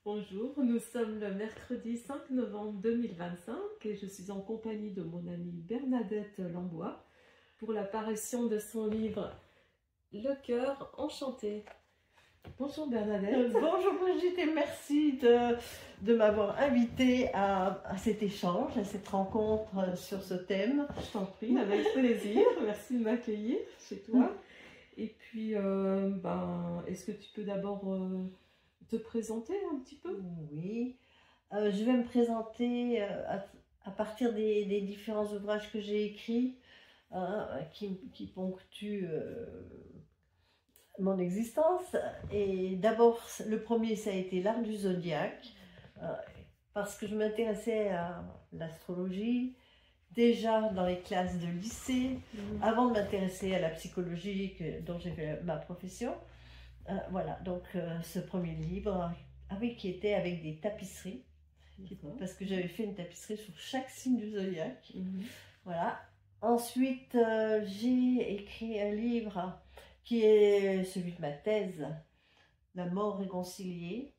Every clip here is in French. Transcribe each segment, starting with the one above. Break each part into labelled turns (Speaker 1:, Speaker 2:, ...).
Speaker 1: Bonjour, nous sommes le mercredi 5 novembre 2025 et je suis en compagnie de mon amie Bernadette Lambois pour la parution de son livre Le cœur enchanté. Bonjour Bernadette.
Speaker 2: Bonjour Brigitte et merci de m'avoir invitée à cet échange, à cette rencontre sur ce thème.
Speaker 1: Je t'en prie, avec plaisir. Merci de m'accueillir chez toi. Et puis, est-ce que tu peux d'abord te présenter un petit peu?
Speaker 2: Oui, je vais me présenter à partir des différents ouvrages que j'ai écrits qui ponctuent mon existence. Et d'abord, le premier, ça a été l'art du zodiaque, parce que je m'intéressais à l'astrologie déjà dans les classes de lycée, avant de m'intéresser à la psychologie dont j'ai fait ma profession. Voilà, donc ce premier livre, qui était avec des tapisseries, parce que j'avais fait une tapisserie sur chaque signe du zodiaque. Voilà. Ensuite, j'ai écrit un livre qui est celui de ma thèse, La mort réconciliée,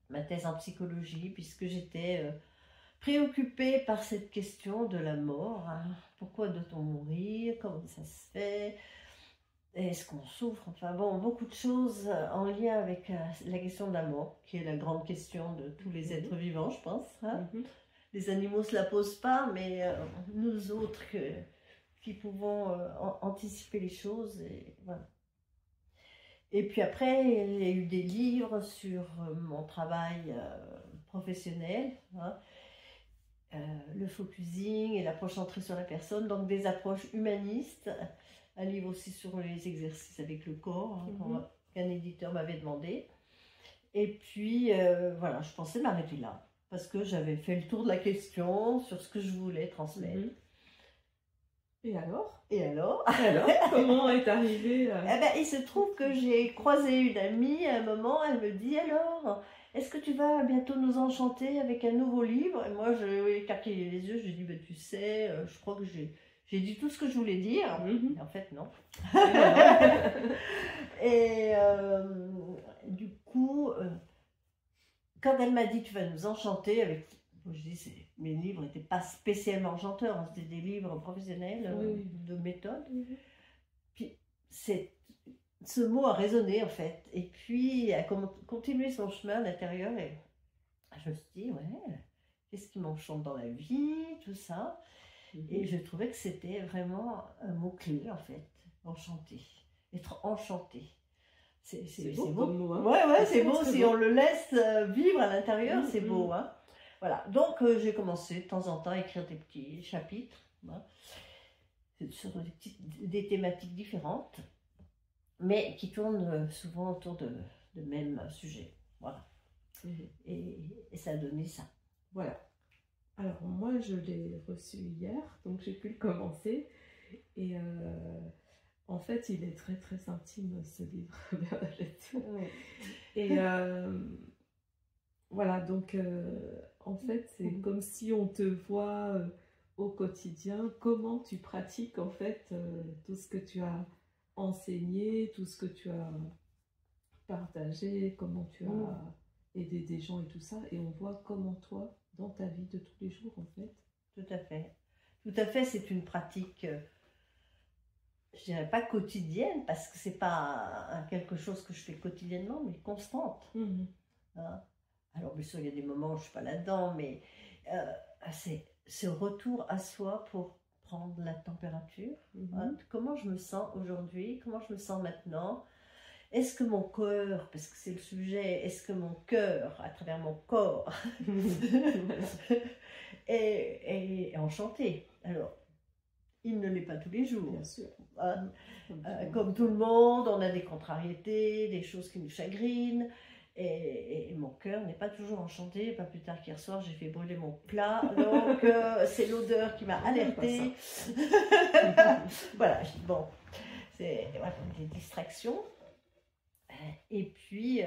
Speaker 2: ma thèse en psychologie, puisque j'étais préoccupée par cette question de la mort. Pourquoi doit-on mourir? Comment ça se fait? Est-ce qu'on souffre? Enfin bon, beaucoup de choses en lien avec la question de la mort, qui est la grande question de tous les êtres vivants, je pense. Les animaux ne se la posent pas, mais nous autres qui pouvons anticiper les choses. Et, voilà. Et puis après, il y a eu des livres sur mon travail professionnel, le focusing et l'approche centrée sur la personne, donc des approches humanistes. Un livre aussi sur les exercices avec le corps, qu'un éditeur m'avait demandé. Et puis, voilà, je pensais m'arrêter là, parce que j'avais fait le tour de la question sur ce que je voulais transmettre.
Speaker 1: Et alors?
Speaker 2: Comment
Speaker 1: est arrivé
Speaker 2: il se trouve que j'ai croisé une amie à un moment, elle me dit, alors, est-ce que tu vas bientôt nous enchanter avec un nouveau livre? Et moi, je écarquillé les yeux, je lui ai dit, tu sais, je crois que j'ai dit tout ce que je voulais dire. Et en fait, non. Et du coup, quand elle m'a dit, tu vas nous enchanter avec... Je dis, mes livres n'étaient pas spécialement enchanteurs, c'était des livres professionnels de méthode. Puis ce mot a résonné en fait. Et puis, elle a continué son chemin à l'intérieur. Et je me suis dit, qu'est-ce qui m'enchante dans la vie, tout ça. Et je trouvais que c'était vraiment un mot-clé en fait, enchanté. Être enchanté. C'est beau.
Speaker 1: Comme mot,
Speaker 2: c'est beau. Si on le laisse vivre à l'intérieur, c'est beau. Voilà. Donc, j'ai commencé de temps en temps à écrire des petits chapitres sur des thématiques différentes, mais qui tournent souvent autour de mêmes sujets. Voilà. Et ça a donné ça.
Speaker 1: Voilà. Alors, moi, je l'ai reçu hier, donc j'ai pu le commencer. Et en fait, il est très, très intime, ce livre, Bernadette. Et voilà, donc, en fait, c'est comme si on te voit au quotidien, comment tu pratiques, en fait, tout ce que tu as enseigné, tout ce que tu as partagé, comment tu as aidé des gens et tout ça. Et on voit comment toi, dans ta vie de tous les jours, en fait.
Speaker 2: Tout à fait. Tout à fait, c'est une pratique, je dirais pas quotidienne, parce que c'est pas quelque chose que je fais quotidiennement, mais constante. Alors, bien sûr, il y a des moments où je ne suis pas là-dedans, mais c'est ce retour à soi pour prendre la température. Comment je me sens aujourd'hui? Comment je me sens maintenant? Est-ce que mon cœur, parce que c'est le sujet, est-ce que mon cœur, à travers mon corps, est enchanté? Alors, il ne l'est pas tous les jours.
Speaker 1: Bien sûr.
Speaker 2: Comme tout le monde, on a des contrariétés, des choses qui nous chagrinent. Et mon cœur n'est pas toujours enchanté. Pas plus tard qu'hier soir, j'ai fait brûler mon plat. Donc, c'est l'odeur qui m'a alertée. Voilà, bon, c'est des distractions. Et puis,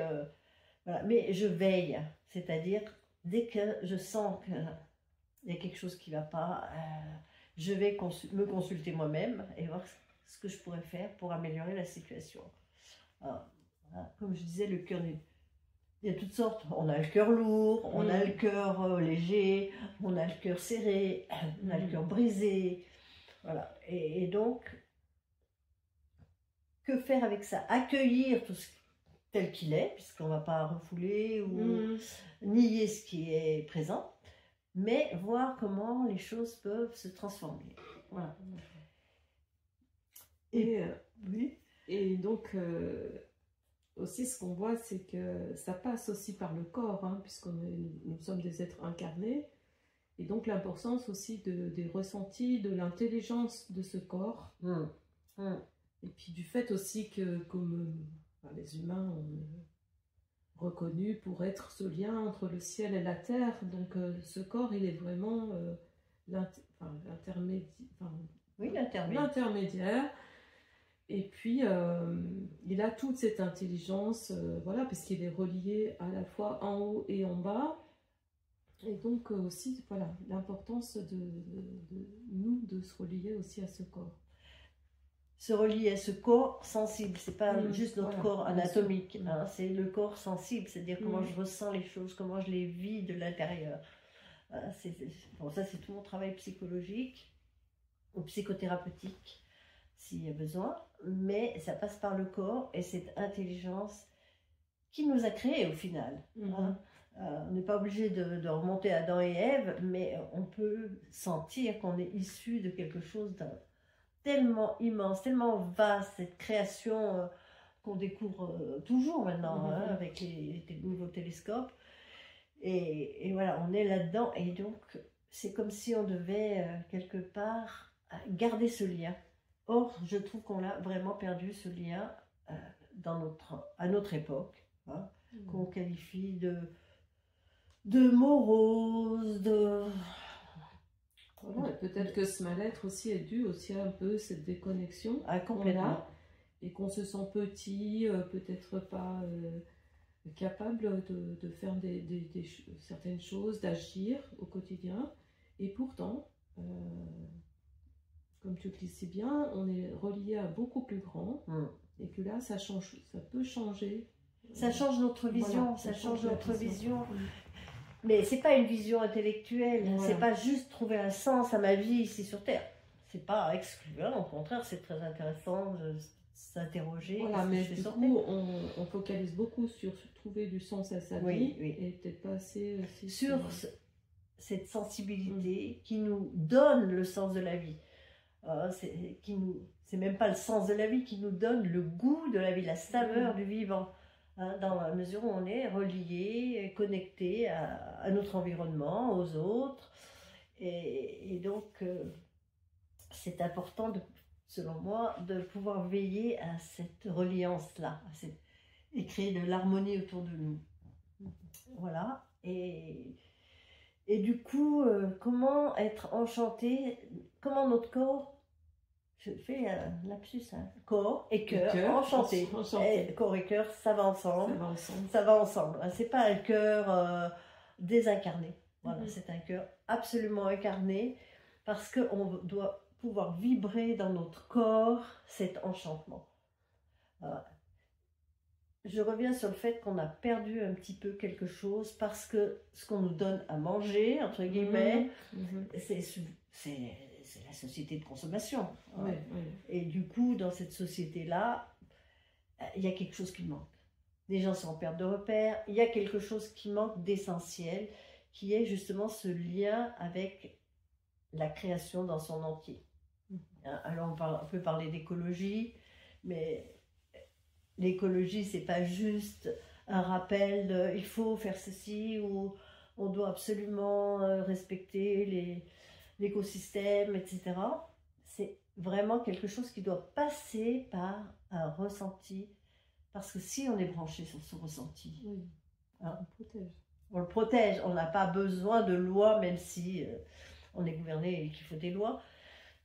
Speaker 2: voilà. Mais je veille. C'est-à-dire, dès que je sens qu'il y a quelque chose qui ne va pas, je vais me consulter moi-même et voir ce que je pourrais faire pour améliorer la situation. Alors, comme je disais, le cœur il y a toutes sortes. On a le cœur lourd, on a le cœur léger, on a le cœur serré, on a le cœur brisé. Voilà. Et donc, que faire avec ça? Accueillir tout ce tel qu'il est, puisqu'on ne va pas refouler ou nier ce qui est présent, mais voir comment les choses peuvent se transformer. Voilà.
Speaker 1: Oui. Et donc, aussi, ce qu'on voit, c'est que ça passe aussi par le corps, hein, nous sommes des êtres incarnés. Et donc, l'importance aussi des ressentis, de l'intelligence de ce corps. Et puis, du fait aussi que, comme les humains ont reconnu pour être ce lien entre le ciel et la terre, donc ce corps, il est vraiment l'intermédiaire. Et puis, il a toute cette intelligence, voilà, puisqu'il est relié à la fois en haut et en bas. Et donc aussi, voilà, l'importance de se relier aussi à ce corps.
Speaker 2: Se relier à ce corps sensible, c'est pas juste notre corps anatomique, hein, c'est le corps sensible, c'est-à-dire comment je ressens les choses, comment je les vis de l'intérieur. Bon, ça, c'est tout mon travail psychologique ou psychothérapeutique, s'il y a besoin, mais ça passe par le corps et cette intelligence qui nous a créés au final. Hein. On n'est pas obligé de remonter à Adam et Ève, mais on peut sentir qu'on est issu de quelque chose tellement immense, tellement vaste, cette création qu'on découvre toujours maintenant avec les nouveaux télescopes. Et voilà, on est là-dedans. Et donc, c'est comme si on devait quelque part garder ce lien. Or, je trouve qu'on l'a vraiment perdu, ce lien, à notre époque, hein, qu'on qualifie de morose,
Speaker 1: Voilà, peut-être que ce mal-être aussi est dû aussi à un peu cette déconnexion
Speaker 2: qu'on a
Speaker 1: et qu'on se sent petit, peut-être pas capable de faire certaines choses, d'agir au quotidien. Et pourtant, comme tu le dis si bien, on est relié à beaucoup plus grand et que là, ça peut changer.
Speaker 2: Ça change notre vision, voilà, ça change notre vision. Mais c'est pas une vision intellectuelle, c'est pas juste trouver un sens à ma vie ici sur Terre. C'est pas excluant, au contraire, c'est très intéressant de s'interroger.
Speaker 1: Voilà, mais du coup, on focalise beaucoup sur trouver du sens à sa vie et peut-être pas assez aussi
Speaker 2: sur cette sensibilité qui nous donne le sens de la vie. C'est même pas le sens de la vie qui nous donne le goût de la vie, la saveur du vivant. Hein, dans la mesure où on est relié, connecté à notre environnement, aux autres. Et donc, c'est important, selon moi, de pouvoir veiller à cette reliance-là, et créer de l'harmonie autour de nous. Voilà. Et du coup, comment être enchanté, comment notre corps... Je fais un lapsus, hein. Corps et cœur, enchanté. Corps et cœur, ça va ensemble. Ça va ensemble. C'est pas un cœur désincarné. Voilà, c'est un cœur absolument incarné parce qu'on doit pouvoir vibrer dans notre corps cet enchantement. Je reviens sur le fait qu'on a perdu un petit peu quelque chose parce que ce qu'on nous donne à manger, entre guillemets, c'est la société de consommation. Et du coup, dans cette société-là, il y a quelque chose qui manque. Les gens sont en perte de repère. Il y a quelque chose qui manque d'essentiel, qui est justement ce lien avec la création dans son entier. Alors, on peut parler d'écologie, mais l'écologie, c'est pas juste un rappel de il faut faire ceci ou on doit absolument respecter l'écosystème, etc. C'est vraiment quelque chose qui doit passer par un ressenti, parce que si on est branché sur ce ressenti, on le protège. On n'a pas besoin de loi, même si on est gouverné et qu'il faut des lois,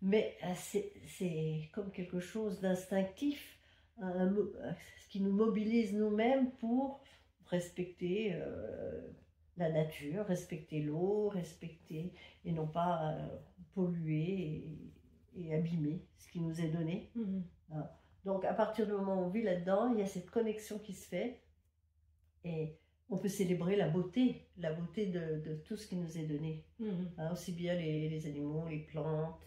Speaker 2: mais c'est comme quelque chose d'instinctif, ce qui nous mobilise nous-mêmes pour respecter la nature, respecter l'eau, respecter et non pas polluer et abîmer ce qui nous est donné. Donc à partir du moment où on vit là-dedans, il y a cette connexion qui se fait et on peut célébrer la beauté de tout ce qui nous est donné. Hein, aussi bien les animaux, les plantes,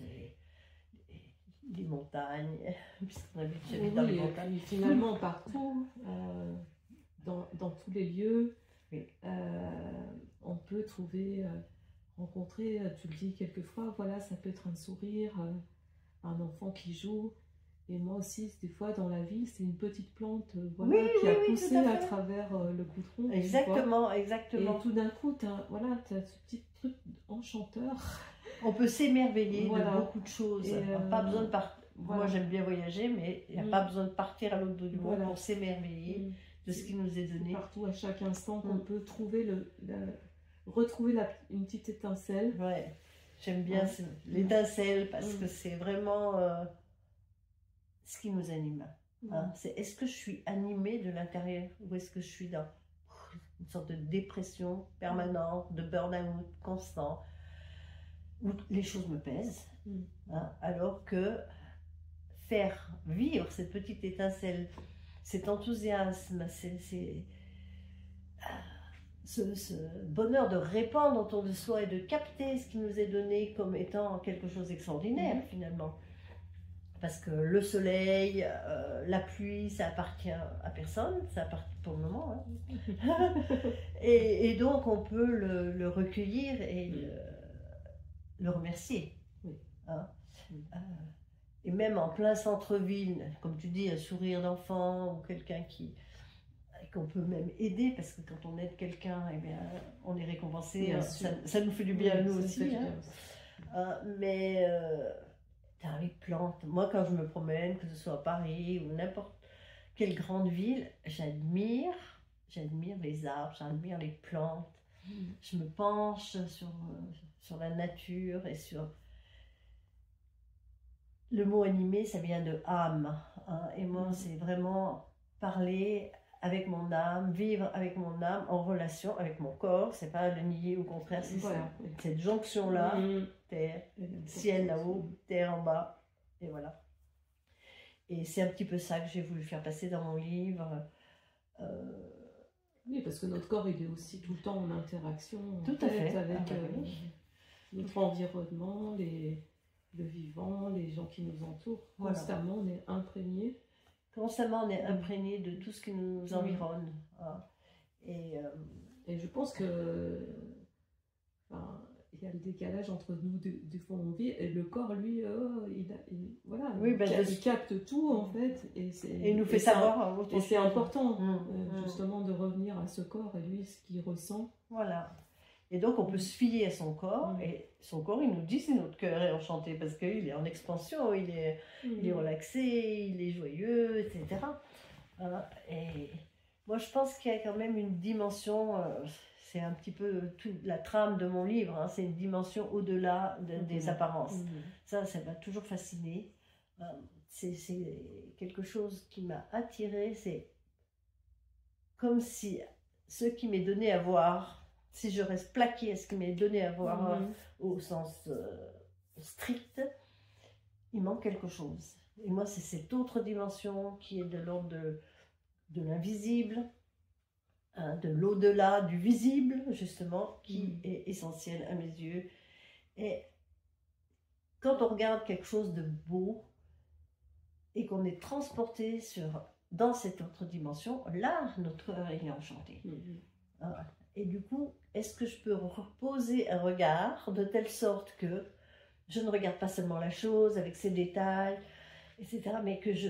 Speaker 2: les montagnes, puisqu'on habite dans les montagnes.
Speaker 1: Finalement, partout, dans tous les lieux,
Speaker 2: Oui.
Speaker 1: On peut trouver, rencontrer, tu le dis quelquefois, voilà, ça peut être un sourire, un enfant qui joue. Et moi aussi, des fois, dans la ville, c'est une petite plante voilà, qui a poussé à travers le goudron.
Speaker 2: Exactement.
Speaker 1: Et tout d'un coup, tu as ce petit truc enchanteur.
Speaker 2: On peut s'émerveiller de beaucoup de choses. Pas besoin de partir.
Speaker 1: Voilà.
Speaker 2: Moi, j'aime bien voyager, mais il n'y a pas besoin de partir à l'autre bout du monde pour s'émerveiller de ce qui nous est donné.
Speaker 1: Partout, à chaque instant, qu'on peut trouver retrouver une petite étincelle.
Speaker 2: Ouais, j'aime bien l'étincelle parce que c'est vraiment ce qui nous anime. Hein. Est-ce que je suis animée de l'intérieur ou est-ce que je suis dans une sorte de dépression permanente, de burn-out constant, où les choses me pèsent, hein, alors que faire vivre cette petite étincelle, cet enthousiasme, ce bonheur de répandre autour de soi et de capter ce qui nous est donné comme étant quelque chose d'extraordinaire finalement. Parce que le soleil, la pluie, ça appartient à personne, ça appartient pour le moment. Hein. et donc on peut le recueillir et le remercier. Hein. Et même en plein centre-ville, comme tu dis, un sourire d'enfant ou quelqu'un qu'on peut même aider, parce que quand on aide quelqu'un, eh bien, on est récompensé, ça nous fait du bien à nous aussi. Hein. Mais dans les plantes, moi quand je me promène, que ce soit à Paris ou n'importe quelle grande ville, j'admire les arbres, j'admire les plantes, je me penche sur la nature et sur... Le mot animé, ça vient de âme, hein, et moi c'est vraiment parler avec mon âme, vivre avec mon âme en relation avec mon corps, c'est pas le nier, au contraire, c'est cette jonction-là, terre, ciel là-haut, terre en bas, et voilà. Et c'est un petit peu ça que j'ai voulu faire passer dans mon livre.
Speaker 1: Oui, parce que notre corps, il est aussi tout le temps en interaction
Speaker 2: avec
Speaker 1: notre environnement, le vivant, les gens qui nous entourent. Constamment, on est imprégné.
Speaker 2: Constamment, on est imprégné de tout ce qui nous environne. Hein. Et
Speaker 1: je pense que il y a le décalage entre nous, du fond on vit, et le corps, lui, il capte tout, en fait. Et
Speaker 2: il nous fait savoir.
Speaker 1: Et c'est important, justement, de revenir à ce corps et lui, ce qu'il ressent.
Speaker 2: Voilà. Et donc, on peut se fier à son corps, et son corps, il nous dit si notre cœur est enchanté, parce qu'il est en expansion, il est relaxé, il est joyeux, etc. Et moi, je pense qu'il y a quand même une dimension, c'est un petit peu toute la trame de mon livre, hein, c'est une dimension au-delà des apparences. Ça m'a toujours fascinée. C'est quelque chose qui m'a attirée, c'est comme si ce qui m'est donné à voir, si je reste plaquée à ce qui m'est donné à voir au sens strict, il manque quelque chose. Et moi, c'est cette autre dimension qui est de l'ordre de l'invisible, hein, de l'au-delà du visible, justement, qui est essentiel à mes yeux. Et quand on regarde quelque chose de beau et qu'on est transporté dans cette autre dimension, là, notre cœur est enchanté. Et du coup, est-ce que je peux reposer un regard de telle sorte que je ne regarde pas seulement la chose avec ses détails, etc., mais que je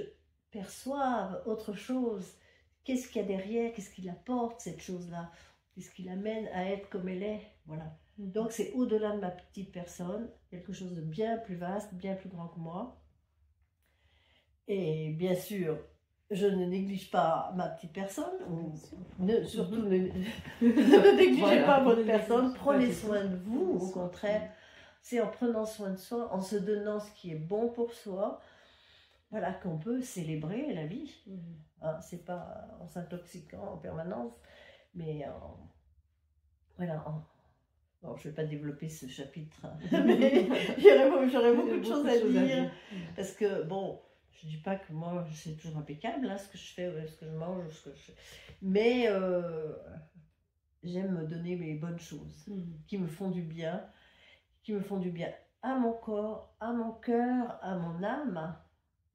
Speaker 2: perçoive autre chose. Qu'est-ce qu'il y a derrière? Qu'est-ce qui l'apporte, cette chose-là? Qu'est-ce qui l'amène à être comme elle est? Voilà. Donc, c'est au-delà de ma petite personne, quelque chose de bien plus vaste, bien plus grand que moi. Et bien sûr, je ne néglige pas ma petite personne, surtout ne négligez pas votre personne, prenez soin de vous, au contraire, c'est en prenant soin de soi, en se donnant ce qui est bon pour soi, voilà, qu'on peut célébrer la vie. Hein, c'est pas en s'intoxiquant en permanence, mais bon, je ne vais pas développer ce chapitre, hein, mais j'aurais beaucoup de choses à dire, parce que, bon, je ne dis pas que moi, c'est toujours impeccable, hein, ce que je fais, ce que je mange, ce que je fais. Mais j'aime me donner mes bonnes choses qui me font du bien, à mon corps, à mon cœur, à mon âme.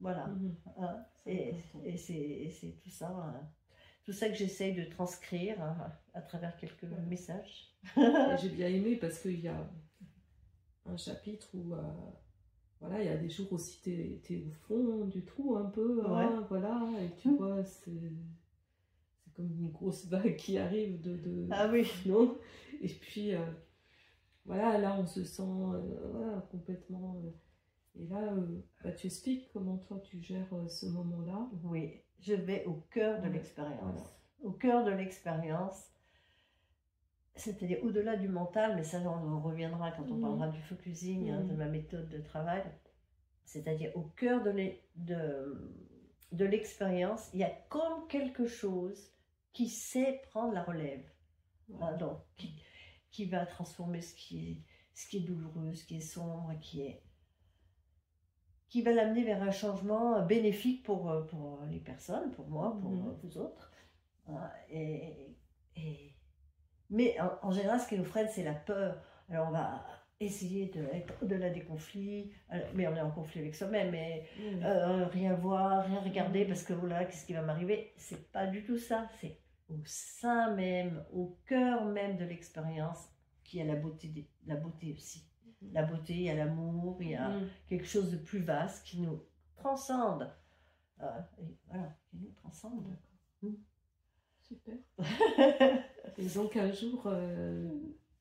Speaker 2: Voilà. Hein. Et c'est tout ça que j'essaye de transcrire à travers quelques messages.
Speaker 1: J'ai bien aimé parce qu'il y a un chapitre où voilà, il y a des jours aussi t'es au fond du trou un peu, hein, voilà, et tu vois, c'est comme une grosse vague qui arrive
Speaker 2: Ah oui.
Speaker 1: Non. Et puis voilà, là on se sent voilà, complètement et là bah, tu expliques comment toi tu gères ce moment-là.
Speaker 2: Oui, je vais au cœur de l'expérience. Voilà. Au cœur de l'expérience, c'est-à-dire au-delà du mental, mais ça on reviendra quand on parlera du focusing, de ma méthode de travail, c'est-à-dire au cœur de l'expérience, il y a comme quelque chose qui sait prendre la relève, hein, donc qui va transformer ce qui est douloureux, ce qui est sombre, qui va l'amener vers un changement bénéfique pour les personnes, pour moi, pour vous autres. Mais en général, ce qui nous freine, c'est la peur. Alors on va essayer d'être au-delà des conflits, mais on est en conflit avec soi-même, mais rien voir, rien regarder, parce que voilà, qu'est-ce qui va m'arriver? C'est pas du tout ça, c'est au sein même, au cœur même de l'expérience, qu'il y a la beauté aussi. La beauté, il y a l'amour, il y a quelque chose de plus vaste qui nous transcende. Et voilà, qui nous transcende.
Speaker 1: Super. Et donc un jour,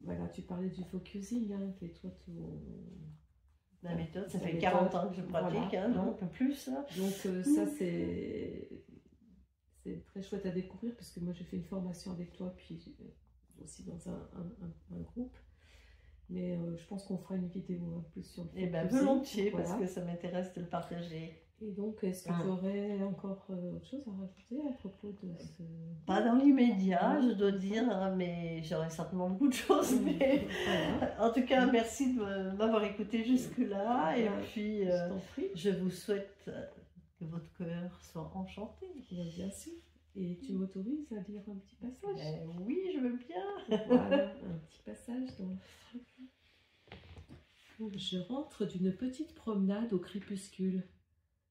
Speaker 1: voilà, tu parlais du focusing, hein, qui est toi
Speaker 2: la méthode, ça fait 40 ans que je pratique, voilà, hein, donc un peu plus.
Speaker 1: Donc ça c'est très chouette à découvrir, parce que moi j'ai fait une formation avec toi, puis aussi dans un groupe. Mais je pense qu'on fera une vidéo un peu sur le focusing.
Speaker 2: Eh bien, volontiers, voilà, parce que ça m'intéresse de le partager.
Speaker 1: Et donc, est-ce que tu aurais encore autre chose à rajouter à propos de ce...
Speaker 2: Pas dans l'immédiat, je dois dire, mais j'aurais certainement beaucoup de choses. Mais... en tout cas, merci de m'avoir écouté jusque-là. Et puis, je vous souhaite que votre cœur soit enchanté.
Speaker 1: Bien sûr. Et tu m'autorises à lire un petit passage?
Speaker 2: Oui, je veux bien.
Speaker 1: Voilà, un petit passage. Je rentre d'une petite promenade au crépuscule.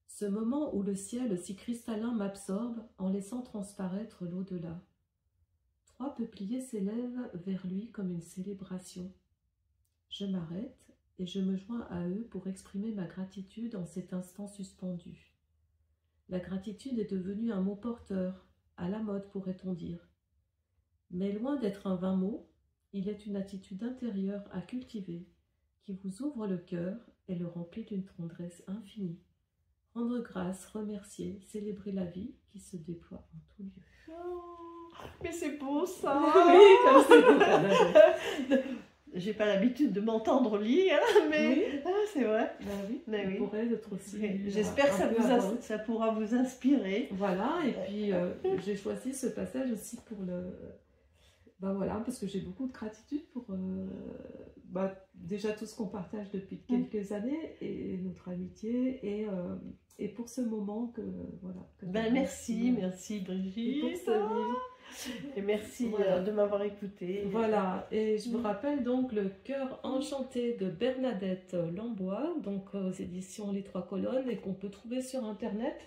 Speaker 1: Ce moment où le ciel si cristallin m'absorbe en laissant transparaître l'au-delà. 3 peupliers s'élèvent vers lui comme une célébration. Je m'arrête et je me joins à eux pour exprimer ma gratitude en cet instant suspendu. La gratitude est devenue un mot porteur, à la mode pourrait-on dire. Mais loin d'être un vain mot, il est une attitude intérieure à cultiver qui vous ouvre le cœur et le remplit d'une tendresse infinie. Rendre grâce, remercier, célébrer la vie qui se déploie en tout lieu.
Speaker 2: Oh, mais c'est beau ça.
Speaker 1: Oui, comme c'est beau.
Speaker 2: J'ai pas l'habitude de m'entendre lire, mais c'est vrai.
Speaker 1: Oui,
Speaker 2: mais
Speaker 1: pourrait être aussi.
Speaker 2: J'espère que ça pourra vous inspirer.
Speaker 1: Voilà, et puis j'ai choisi ce passage aussi pour le... Ben voilà, parce que j'ai beaucoup de gratitude pour déjà tout ce qu'on partage depuis quelques années, et notre amitié, et pour ce moment que voilà.
Speaker 2: Merci Brigitte. Et merci de m'avoir écouté.
Speaker 1: Voilà, et je vous rappelle donc Le Cœur Enchanté de Bernadette Lambois, donc aux éditions Les Trois Colonnes, et qu'on peut trouver sur internet.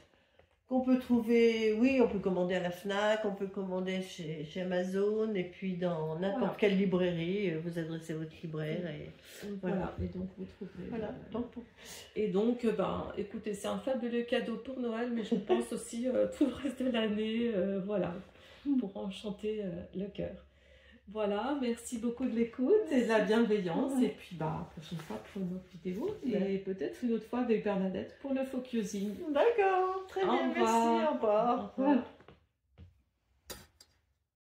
Speaker 2: Qu'on peut trouver, oui, on peut commander à la FNAC, on peut commander chez Amazon, et puis dans n'importe quelle librairie, vous adressez votre libraire. Et
Speaker 1: voilà, et donc vous trouverez.
Speaker 2: Voilà.
Speaker 1: Et donc, écoutez, c'est un fabuleux cadeau pour Noël, mais je pense aussi tout le reste de l'année, voilà, pour enchanter le cœur. Voilà, merci beaucoup de l'écoute et de la bienveillance. Et puis, prochaine fois pour une autre vidéo. Et peut-être une autre fois avec Bernadette pour le focusing.
Speaker 2: D'accord, très bien, merci, au revoir.